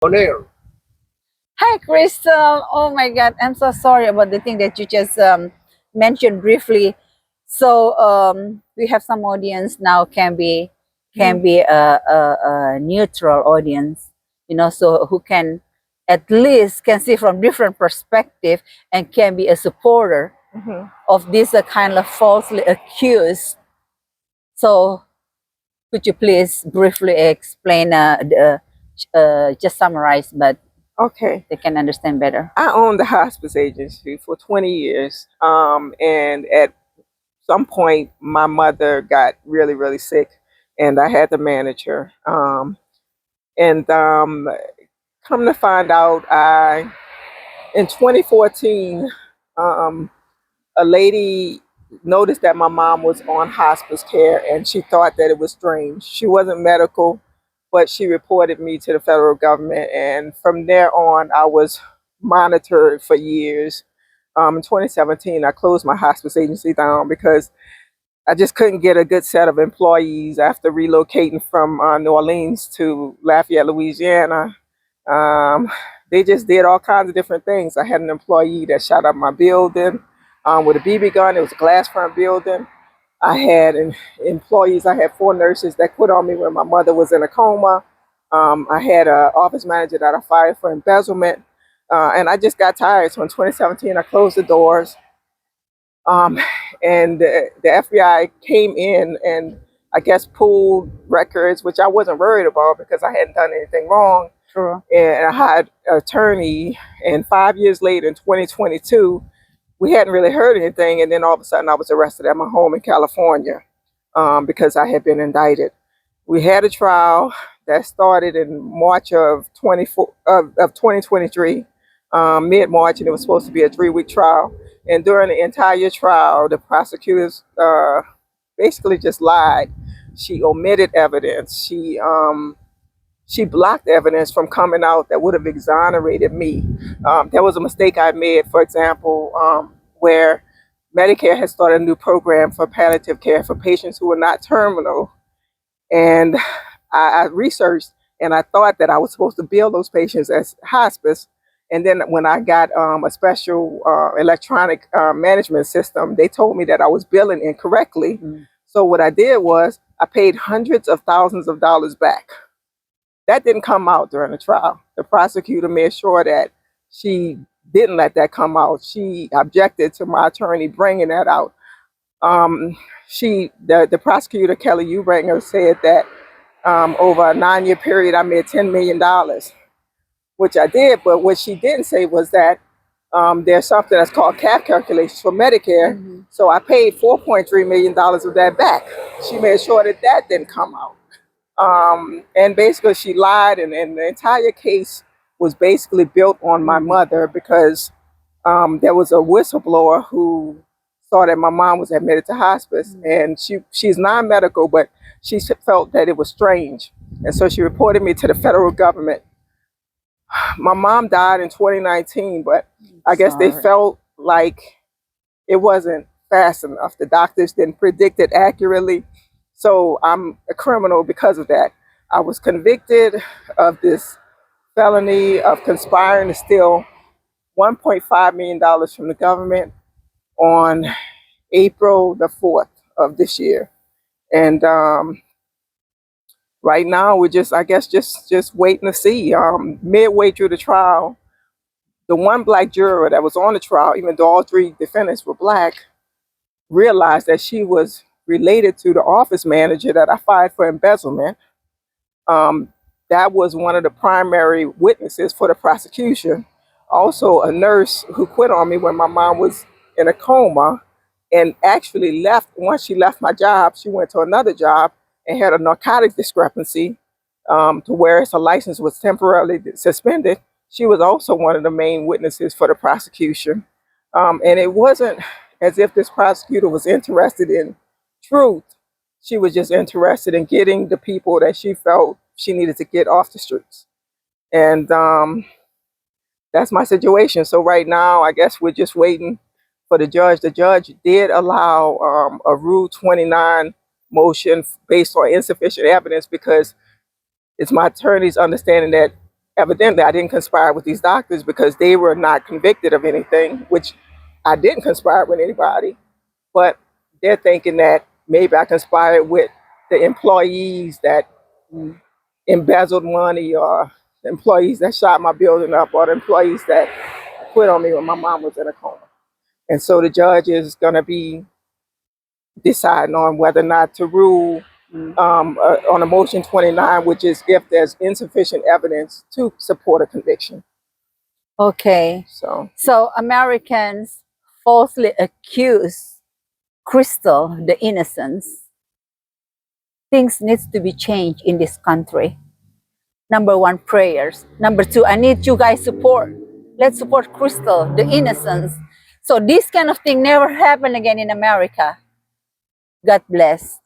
O'Neill. Hi, Kristal. Oh my God, I'm so sorry about the thing that you just mentioned briefly. So we have some audience now can be a neutral audience, so who can at least can see from different perspective and can be a supporter of this kind of falsely accused. So could you please briefly explain just summarize, but Okay. they can understand better. I owned the hospice agency for 20 years. And at some point, my mother got really, really sick, and I had to manage her. And come to find out, in 2014, um, a lady noticed that my mom was on hospice care, and she thought that it was strange. She wasn't medical, but she reported me to the federal government, and from there on, I was monitored for years. In 2017, I closed my hospice agency down because I just couldn't get a good set of employees after relocating from New Orleans to Lafayette, Louisiana. Um, they just did all kinds of different things. I had an employee that shot up my building with a BB gun. It was a glass front building. I had employees. I had 4 nurses that quit on me when my mother was in a coma. I had an office manager that I fired for embezzlement. And I just got tired. So in 2017, I closed the doors. Um, and the FBI came in and I guess pulled records, which I wasn't worried about because I hadn't done anything wrong. True. And I hired an attorney. And 5 years later, in 2022, we hadn't really heard anything. And then all of a sudden, I was arrested at my home in California because I had been indicted. We had a trial that started in March of 2023, mid-March, and it was supposed to be a 3-week trial. And during the entire trial, the prosecutors basically just lied. She omitted evidence. She blocked evidence from coming out that would have exonerated me. There was a mistake I made, for example, where Medicare has started a new program for palliative care for patients who are not terminal. And I researched and I thought that I was supposed to bill those patients as hospice. And then when I got a special electronic management system, they told me that I was billing incorrectly. So what I did was I paid hundreds of thousands of dollars back. That didn't come out during the trial. The prosecutor made sure that she didn't let that come out. She objected to my attorney bringing that out. The prosecutor, Kelly Eubanger, said that over a 9-year period, I made $10 million, which I did. But what she didn't say was that there's something that's called cap calculations for Medicare. So I paid $4.3 million of that back. She made sure that that didn't come out. And basically she lied, and the entire case was basically built on my mother because there was a whistleblower who saw that my mom was admitted to hospice, and she's non-medical, but she felt that it was strange. And so she reported me to the federal government. My mom died in 2019, but I guess they felt like it wasn't fast enough. The doctors didn't predict it accurately. So I'm a criminal because of that. I was convicted of this felony of conspiring to steal $1.5 million from the government on April the 4th of this year. And right now we're just, I guess, just waiting to see. Midway through the trial, the one black juror that was on the trial, even though all 3 defendants were black, realized that she was related to the office manager that I fired for embezzlement. That was one of the primary witnesses for the prosecution. Also, a nurse who quit on me when my mom was in a coma and actually left. Once she left my job, she went to another job and had a narcotic discrepancy to where her license was temporarily suspended. She was also one of the main witnesses for the prosecution. And it wasn't as if this prosecutor was interested in truth. She was just interested in getting the people that she felt she needed to get off the streets. And that's my situation. So right now, I guess we're just waiting for the judge. The judge did allow a Rule 29 motion based on insufficient evidence because it's my attorney's understanding that evidently I didn't conspire with these doctors because they were not convicted of anything, which I didn't conspire with anybody. But they're thinking that maybe I conspired with the employees that embezzled money, or the employees that shot my building up, or the employees that quit on me when my mom was in a coma. And so the judge is going to be deciding on whether or not to rule on a motion 29, which is if there's insufficient evidence to support a conviction. Okay. So Americans falsely accuse Kristal the innocence. Things needs to be changed in this country. Number one, prayers. Number two, I need you guys support. Let's support Kristal, the innocence. So this kind of thing never happen again in America. God bless.